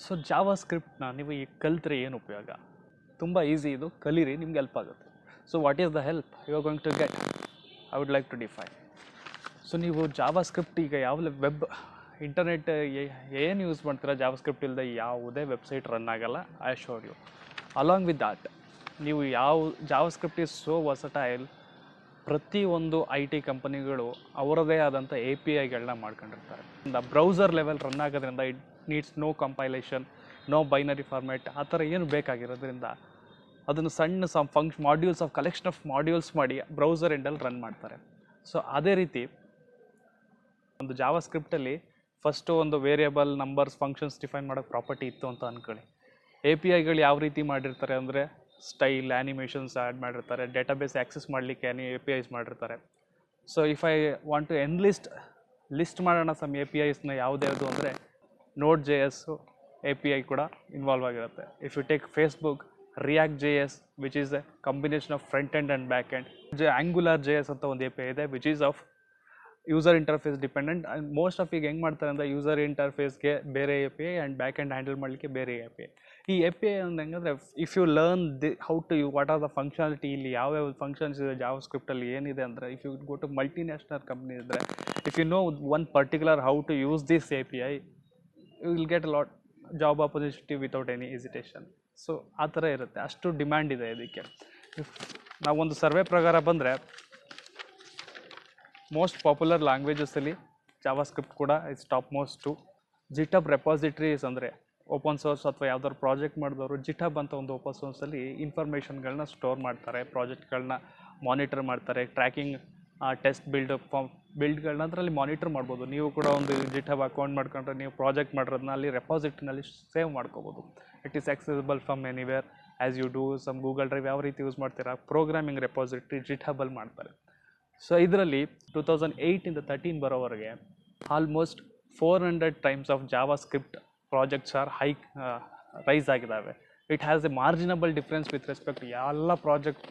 So Java ಸ್ಕ್ರಿಪ್ಟ್ನ ನೀವು ಈಗ ಕಲ್ತ್ರೆ ಏನು ಉಪಯೋಗ? ತುಂಬ ಈಸಿ ಇದು, ಕಲೀರಿ, ನಿಮ್ಗೆ ಹೆಲ್ಪ್ ಆಗುತ್ತೆ. So what is the help you are going to get? I would like to define. So ನೀವು ಜಾವಾ ಸ್ಕ್ರಿಪ್ಟ್ ಈಗ ಯಾವ ವೆಬ್ ಇಂಟರ್ನೆಟ್ ಏನು ಯೂಸ್ ಮಾಡ್ತೀರಾ, ಜಾವಾ ಸ್ಕ್ರಿಪ್ಟ್ ಇಲ್ಲದೆ ಯಾವುದೇ ವೆಬ್ಸೈಟ್ ರನ್ ಆಗಲ್ಲ. I assure you. Along with that, ನೀವು JavaScript is so versatile. ಪ್ರತಿಯೊಂದು ಐ ಟಿ ಕಂಪನಿಗಳು ಅವರದೇ ಆದಂಥ ಎ ಪಿ ಐಗಳನ್ನ ಮಾಡ್ಕೊಂಡಿರ್ತಾರೆ. ಬ್ರೌಸರ್ ಲೆವೆಲ್ ರನ್ ಆಗೋದ್ರಿಂದ it needs no compilation, no binary format, ಆ ಥರ ಏನು ಬೇಕಾಗಿರೋದ್ರಿಂದ ಅದನ್ನು ಸಣ್ಣ modules of collection of modules ಮಾಡಿ ಬ್ರೌಸರ್ ಎಂಡಲ್ಲಿ ರನ್ ಮಾಡ್ತಾರೆ. ಸೊ ಅದೇ ರೀತಿ ಒಂದು ಜಾವಾ ಸ್ಕ್ರಿಪ್ಟಲ್ಲಿ ಫಸ್ಟು ಒಂದು ವೇರಿಯಬಲ್, ನಂಬರ್ಸ್, ಫಂಕ್ಷನ್ಸ್ ಡಿಫೈನ್ ಮಾಡೋಕ್ಕೆ ಪ್ರಾಪರ್ಟಿ ಇತ್ತು ಅಂತ ಅಂದ್ಕೊಳ್ಳಿ. ಎ ಪಿ ಐಗಳು ಯಾವ ರೀತಿ ಮಾಡಿರ್ತಾರೆ ಅಂದರೆ ಸ್ಟೈಲ್, ಆ್ಯನಿಮೇಷನ್ಸ್ ಆ್ಯಡ್ ಮಾಡಿರ್ತಾರೆ, ಡೇಟಾಬೇಸ್ ಆ್ಯಕ್ಸೆಸ್ ಮಾಡಲಿಕ್ಕೆ ಎ ಪಿ ಐಸ್ ಮಾಡಿರ್ತಾರೆ. So if I want to list ಮಾಡೋಣ ಸಮ್ ಎ ಪಿ ಐಸ್ನ ಯಾವ್ದು ಅಂದರೆ node J S A P I ಕೂಡ ಇನ್ವಾಲ್ವ್ ಆಗಿರುತ್ತೆ. If you take Facebook, React J S which is a combination of front end and back end. Angular J S ಅಂತ ಒಂದು A P I ಇದೆ which is of user interface dependent. And most of ಈಗ ಹೆಂಗೆ ಮಾಡ್ತಾರೆ ಅಂದರೆ user ಇಂಟರ್ಫೇಸ್ಗೆ ಬೇರೆ A P I and back end handle ಮಾಡಲಿಕ್ಕೆ ಬೇರೆ ಎ ಪಿ ಐ. ಈ ಎ ಪಿ ಐ ಅಂದ್ರೆ ಹೆಂಗಂದರೆ if you learn how to what are the functionality, ಇಲ್ಲಿ ಯಾವ್ಯಾವ ಫಂಕ್ಷನ್ಸ್ ಇದೆ ಜಾವಾ ಸ್ಕ್ರಿಪ್ಟಲ್ಲಿ ಏನಿದೆ ಅಂದರೆ, if you go to multinational company ಇದ್ದರೆ, if you know one particular how to use this A P I, you will get a lot job opportunity without any hesitation. So ಆ ಥರ ಇರುತ್ತೆ, ಅಷ್ಟು ಡಿಮ್ಯಾಂಡ್ ಇದೆ ಇದಕ್ಕೆ. ನಾವೊಂದು ಸರ್ವೆ ಪ್ರಕಾರ ಬಂದರೆ ಮೋಸ್ಟ್ ಪಾಪ್ಯುಲರ್ ಲ್ಯಾಂಗ್ವೇಜಸಲ್ಲಿ ಜಾವಾ ಸ್ಕ್ರಿಪ್ಟ್ ಕೂಡ ಇಟ್ಸ್ ಟಾಪ್ ಮೋಸ್ಟು. ಜಿಟಬ್ ರೆಪಾಸಿಟ್ರೀಸ್ ಅಂದರೆ ಓಪನ್ ಸೋರ್ಸ್ ಅಥವಾ ಯಾವ್ದಾದ್ರು ಪ್ರಾಜೆಕ್ಟ್ ಮಾಡಿದವರು ಜಿಟಬ್ ಅಂತ ಒಂದು ಓಪನ್ ಸೋರ್ಸಲ್ಲಿ ಇನ್ಫಾರ್ಮೇಷನ್ಗಳನ್ನ ಸ್ಟೋರ್ ಮಾಡ್ತಾರೆ, ಪ್ರಾಜೆಕ್ಟ್ಗಳನ್ನ ಮಾನಿಟರ್ ಮಾಡ್ತಾರೆ, ಟ್ರ್ಯಾಕಿಂಗ್, ಟೆಸ್ಟ್ ಬಿಲ್ಡ್ಗಳನ್ನ ಅದರಲ್ಲಿ ಮಾನಿಟರ್ ಮಾಡ್ಬೋದು. ನೀವು ಕೂಡ ಒಂದು ಜಿಟಬ್ ಅಕೌಂಟ್ ಮಾಡ್ಕೊಂಡ್ರೆ ನೀವು ಪ್ರಾಜೆಕ್ಟ್ ಮಾಡಿರೋದನ್ನ ಅಲ್ಲಿ ರೆಪಾಸಿಟ್ರಿನಲ್ಲಿ ಸೇವ್ ಮಾಡ್ಕೋಬೋದು. It is accessible from anywhere as you do some Google Drive ಯಾವ ರೀತಿ ಯೂಸ್ ಮಾಡ್ತೀರಾ, ಪ್ರೋಗ್ರಾಮಿಂಗ್ ರೆಪಾಸಿಟ್ರಿ ಜಿಟಬಲ್ಲಿ ಮಾಡ್ತಾರೆ. ಸೊ ಇದರಲ್ಲಿ 2008ಇಂದ 13 ಬರೋವರೆಗೆ almost 400 times of JavaScript projects are rise ಆಗಿದ್ದಾವೆ. It has a marginal difference with respect ಎಲ್ಲ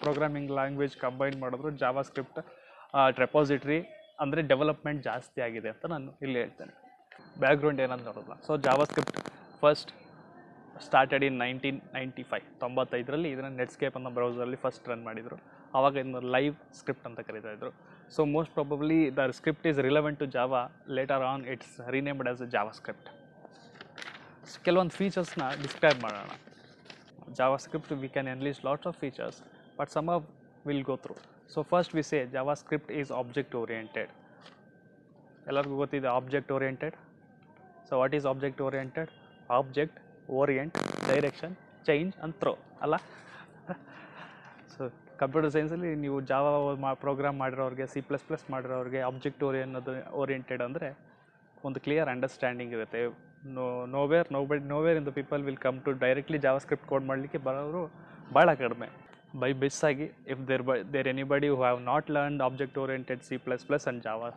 ಪ್ರೋಗ್ರಾಮಿಂಗ್ ಲ್ಯಾಂಗ್ವೇಜ್ ಕಂಬೈನ್ ಮಾಡಿದ್ರು ಜಾವಾ ಸ್ಕ್ರಿಪ್ಟ್ ರೆಪಾಸಿಟ್ರಿ ಅಂದರೆ ಡೆವಲಪ್ಮೆಂಟ್ ಜಾಸ್ತಿ ಆಗಿದೆ ಅಂತ ನಾನು ಇಲ್ಲಿ ಹೇಳ್ತೇನೆ. ಬ್ಯಾಕ್ಗ್ರೌಂಡ್ ಏನಂತ ನೋಡೋಲ್ಲ. So JavaScript first started in 1995, 95ರಲ್ಲಿ ಇದನ್ನು ನೆಟ್ಸ್ಕೇಪ್ ಅನ್ನೋ ಬ್ರೌಸರಲ್ಲಿ ಫಸ್ಟ್ ರನ್ ಮಾಡಿದರು. ಆವಾಗ ಇದನ್ನು ಲೈವ್ ಸ್ಕ್ರಿಪ್ಟ್ ಅಂತ ಕರೀತಾಯಿದ್ರು. So most probably the script is relevant to Java. Later on it's renamed as a JavaScript. ಕೆಲವೊಂದು ಫೀಚರ್ಸ್ನ ಡಿಸ್ಕ್ರೈಬ್ ಮಾಡೋಣ. JavaScript we can enlist lots of features, but some of will go through. So first we say JavaScript is object oriented. ಎಲ್ಲರಿಗೂ ಗೊತ್ತಿದೆ object oriented. So what is object oriented? Object, orient, direction, change and throw ಅಲ್ಲ. So computer ಸೈನ್ಸಲ್ಲಿ ನೀವು Java program ಮಾಡಿರೋರಿಗೆ, C++ ಮಾಡಿರೋರಿಗೆ object oriented ಅಂದರೆ ಒಂದು clear understanding ಇರುತ್ತೆ. Nowhere in the people will come to directly JavaScript code ಮಾಡಲಿಕ್ಕೆ ಬರೋರು ಭಾಳ ಕಡಿಮೆ. ಬೈ ಆಗಿ if there anybody who have not learned object oriented C++ and Java.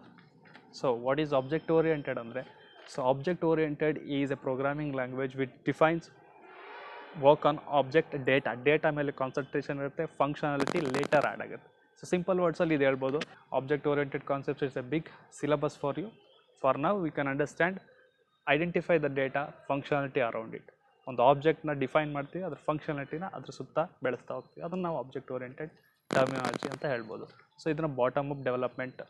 So what is object oriented ಅಂದರೆ, so object oriented is a programming language which defines work on object data ಮೇಲೆ concentration ಇರುತ್ತೆ, functionality later add ಆಗುತ್ತೆ. So simple ವರ್ಡ್ಸಲ್ಲಿ ಇದು ಹೇಳ್ಬೋದು, object oriented concepts is a big syllabus for you. For now we can understand, identify the data, functionality around it. ಒಂದು ಆಬ್ಜೆಕ್ಟ್ನ define ಮಾಡ್ತೀವಿ, ಅದ್ರ ಫಂಕ್ಷನಾಲಿಟಿನ ಅದ್ರ ಸುತ್ತ ಬೆಳೆಸ್ತಾ ಹೋಗ್ತೀವಿ. ಅದನ್ನು ನಾವು ಆಬ್ಜೆಕ್ಟ್ ಓರಿಯೆಂಟೆಡ್ ಟರ್ಮಿನಾಲಜಿ ಅಂತ ಹೇಳ್ಬೋದು. ಸೊ ಇದನ್ನು ಬಾಟಮ್ ಅಪ್ ಡೆವಲಪ್ಮೆಂಟ್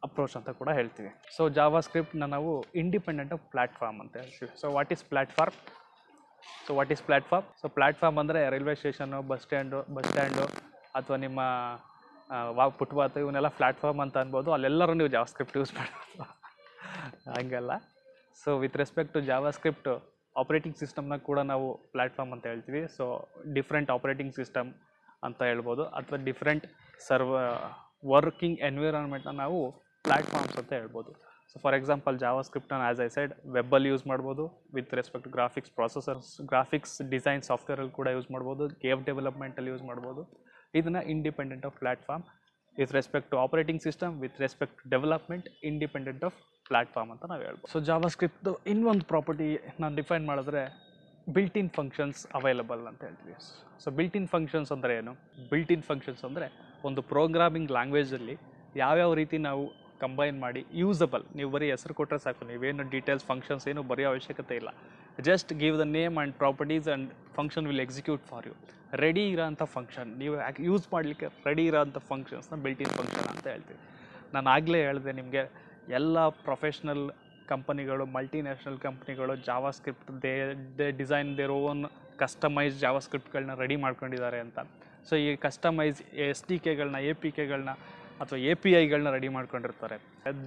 ಅಪ್ರೋಚ್ ಅಂತ ಕೂಡ ಹೇಳ್ತೀವಿ. ಸೊ ಜಾವಾ ಸ್ಕ್ರಿಪ್ಟ್ನ ನಾವು ಇಂಡಿಪೆಂಡೆಂಟ್ ಆಫ್ ಪ್ಲ್ಯಾಟ್ಫಾರ್ಮ್ ಅಂತ ಹೇಳ್ತೀವಿ. So what is platform? So platform ಅಂದರೆ ರೈಲ್ವೆ ಸ್ಟೇಷನ್ನು, ಬಸ್ ಸ್ಟ್ಯಾಂಡು ಅಥವಾ ನಿಮ್ಮ ಫುಟ್ಪಾತ್, ಇವನ್ನೆಲ್ಲ ಪ್ಲ್ಯಾಟ್ಫಾರ್ಮ್ ಅಂತ ಅನ್ಬೋದು. ಅಲ್ಲೆಲ್ಲರೂ ನೀವು ಜಾವಾ ಸ್ಕ್ರಿಪ್ಟ್ ಯೂಸ್ ಮಾಡ್ಬೋದು, ಹಂಗಲ್ಲ. So with respect to JavaScript, operating ಸಿಸ್ಟಮ್ನ ಕೂಡ ನಾವು ಪ್ಲ್ಯಾಟ್ಫಾರ್ಮ್ ಅಂತ ಹೇಳ್ತೀವಿ. ಸೊ ಡಿಫ್ರೆಂಟ್ ಆಪ್ರೇಟಿಂಗ್ ಸಿಸ್ಟಮ್ ಅಂತ ಹೇಳ್ಬೋದು, ಅಥವಾ ಡಿಫ್ರೆಂಟ್ ವರ್ಕಿಂಗ್ ಎನ್ವಿರಾನ್ಮೆಂಟ್ನ ನಾವು ಪ್ಲ್ಯಾಟ್ಫಾರ್ಮ್ಸ್ ಅಂತ ಹೇಳ್ಬೋದು. ಸೊ ಫಾರ್ ಎಕ್ಸಾಂಪಲ್ ಜಾವಾ ಸ್ಕ್ರಿಪ್ಟನ್ನು ಆ್ಯಸ್ ಐ ಸೈಡ್ ವೆಬ್ಬಲ್ಲಿ ಯೂಸ್ ಮಾಡ್ಬೋದು, with respect to graphics processors, graphics design ಸಾಫ್ಟ್ವೇರಲ್ಲಿ ಕೂಡ ಯೂಸ್ ಮಾಡ್ಬೋದು, ಗೇಮ್ ಡೆವಲಪ್ಮೆಂಟಲ್ಲಿ ಯೂಸ್ ಮಾಡ್ಬೋದು. ಇದನ್ನು independent of platform. With respect to operating system, with respect to development, independent of platform ಅಂತ ನಾವು ಹೇಳ್ಬೋದು. ಸೊ ಜಾವಾ ಸ್ಕ್ರಿಪ್ಟ್ದು ಇನ್ನೊಂದು ಪ್ರಾಪರ್ಟಿ ನಾನು ಡಿಫೈನ್ ಮಾಡಿದ್ರೆ ಬಿಲ್ಟ್ ಇನ್ ಫಂಕ್ಷನ್ಸ್ ಅವೈಲಬಲ್ ಅಂತ ಹೇಳ್ತೀವಿ. ಸೊ ಬಿಲ್ಟ್ ಇನ್ ಫಂಕ್ಷನ್ಸ್ ಅಂದರೆ ಏನು? ಬಿಲ್ಟ್ ಇನ್ ಫಂಕ್ಷನ್ಸ್ ಅಂದರೆ ಒಂದು ಪ್ರೋಗ್ರಾಮಿಂಗ್ ಲ್ಯಾಂಗ್ವೇಜಲ್ಲಿ ಯಾವ್ಯಾವ ರೀತಿ ನಾವು ಕಂಬೈನ್ ಮಾಡಿ ಯೂಸಬಲ್, ನೀವು ಬರೀ ಹೆಸರು ಕೊಟ್ಟರೆ ಸಾಕು, ನೀವೇನು ಡೀಟೇಲ್ಸ್ ಫಂಕ್ಷನ್ಸ್ ಏನು ಬರೆಯೋ ಅವಶ್ಯಕತೆ ಇಲ್ಲ. Just give the name and properties and function will execute for you. Ready ಇರೋಂಥ ಫಂಕ್ಷನ್, ನೀವು ಯೂಸ್ ಮಾಡಲಿಕ್ಕೆ ರೆಡಿ ಇರೋಂಥ ಫಂಕ್ಷನ್ಸ್ನ ಬಿಲ್ಟ್ ಇನ್ ಫಂಕ್ಷನ್ ಅಂತ ಹೇಳ್ತೀವಿ. ನಾನು ಆಗಲೇ ಹೇಳಿದೆ ನಿಮಗೆ, ಎಲ್ಲ ಪ್ರೊಫೆಷ್ನಲ್ ಕಂಪನಿಗಳು, ಮಲ್ಟಿನ್ಯಾಷನಲ್ ಕಂಪ್ನಿಗಳು JavaScript they design their own customize ಜಾವಾ ಸ್ಕ್ರಿಪ್ಟ್ಗಳನ್ನ ರೆಡಿ ಮಾಡ್ಕೊಂಡಿದ್ದಾರೆ ಅಂತ. ಸೊ ಈ ಕಸ್ಟಮೈಸ್ ಎಸ್ ಡಿ ಕೆಗಳನ್ನ, ಎ ಪಿ ಕೆಗಳನ್ನ ಅಥವಾ ಎ ಪಿ ಐಗಳನ್ನ ರೆಡಿ ಮಾಡ್ಕೊಂಡಿರ್ತಾರೆ.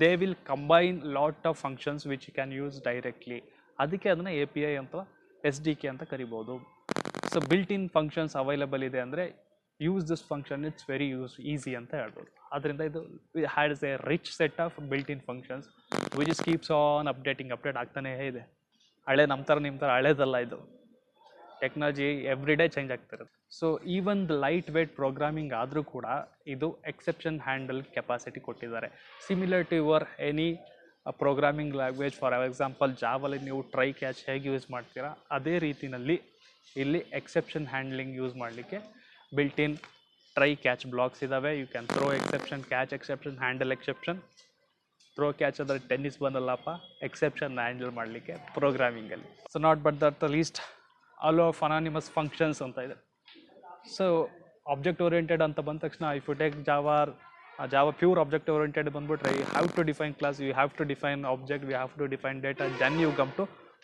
They will combine lot of functions which you can use directly. ಅದಕ್ಕೆ ಅದನ್ನು ಎ ಪಿ ಐ ಅಥವಾ ಎಸ್ ಡಿ ಕೆ ಅಂತ ಕರಿಬೋದು. So built in functions available ಇದೆ ಅಂದರೆ use this function, it's very easy ಅಂತ ಹೇಳ್ಬೋದು. ಅದರಿಂದ ಇದು has a rich set of built in functions which is keeps on update ಆಗ್ತಾನೇ ಇದೆ. ಹಳೆ ನಮ್ಮ ಥರ ನಿಮ್ಮ ಥರ ಹಳೇದಲ್ಲ ಇದು. ಟೆಕ್ನಾಲಜಿ ಎವ್ರಿ ಡೇ ಚೇಂಜ್ ಆಗ್ತಿರುತ್ತೆ. So even the lightweight programming ಆದರೂ ಕೂಡ ಇದು ಎಕ್ಸೆಪ್ಷನ್ ಹ್ಯಾಂಡಲ್ ಕೆಪಾಸಿಟಿ ಕೊಟ್ಟಿದ್ದಾರೆ. Similar to your any programming language. For example ಜಾವಲ್ಲಿ ನೀವು ಟ್ರೈ ಕ್ಯಾಚ್ ಹೇಗೆ ಯೂಸ್ ಮಾಡ್ತೀರಾ, ಅದೇ ರೀತಿಯಲ್ಲಿ ಇಲ್ಲಿ ಎಕ್ಸೆಪ್ಷನ್ ಹ್ಯಾಂಡ್ಲಿಂಗ್ ಯೂಸ್ ಮಾಡಲಿಕ್ಕೆ built in try catch blocks ಇದ್ದಾವೆ. You can throw exception, catch exception, handle exception. Throw catch ಅಂದರೆ ಟೆನ್ನಿಸ್ ಬಂದಲ್ಲಪ್ಪ, ಎಕ್ಸೆಪ್ಷನ್ ಹ್ಯಾಂಡಲ್ ಮಾಡಲಿಕ್ಕೆ ಪ್ರೋಗ್ರಾಮಿಂಗಲ್ಲಿ. So not but that the least, all of anonymous functions ಅಂತ ಇದೆ. So object oriented ಅಂತ ಬಂದ ತಕ್ಷಣ if you take Java pure object oriented ಬಂದ್ಬಿಟ್ರೆ you have to define class, you have to define object, you have to define data, then you come to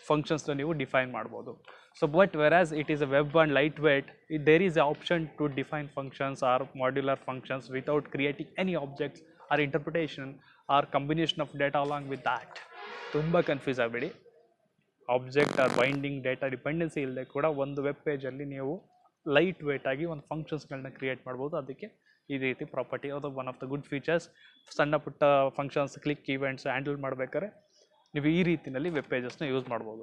ಫಂಕ್ಷನ್ಸ್ನ ನೀವು define ಮಾಡ್ಬೋದು. So but whereas it is a web and lightweight, there is a option to define functions or modular functions without creating any objects or interpretation or combination of data along with that. ತುಂಬ confuse ಆಗಬೇಡಿ. Object or binding data dependency ಇಲ್ಲದೆ ಕೂಡ ಒಂದು web ಪೇಜಲ್ಲಿ ನೀವು light weight ಆಗಿ ಒಂದು ಫಂಕ್ಷನ್ಸ್ಗಳನ್ನ create ಮಾಡ್ಬೋದು. ಅದಕ್ಕೆ ಈ ರೀತಿ ಪ್ರಾಪರ್ಟಿ ಅದು one of the good features. ಸಣ್ಣ ಪುಟ್ಟ ಫಂಕ್ಷನ್ಸ್, ಕ್ಲಿಕ್ ಇವೆಂಟ್ಸ್ ಹ್ಯಾಂಡಲ್ ಮಾಡಬೇಕಾದ್ರೆ ನೀವು ಈ ರೀತಿಯಲ್ಲಿ ವೆಬ್ ಪೇಜಸ್ನ ಯೂಸ್ ಮಾಡ್ಬೋದು.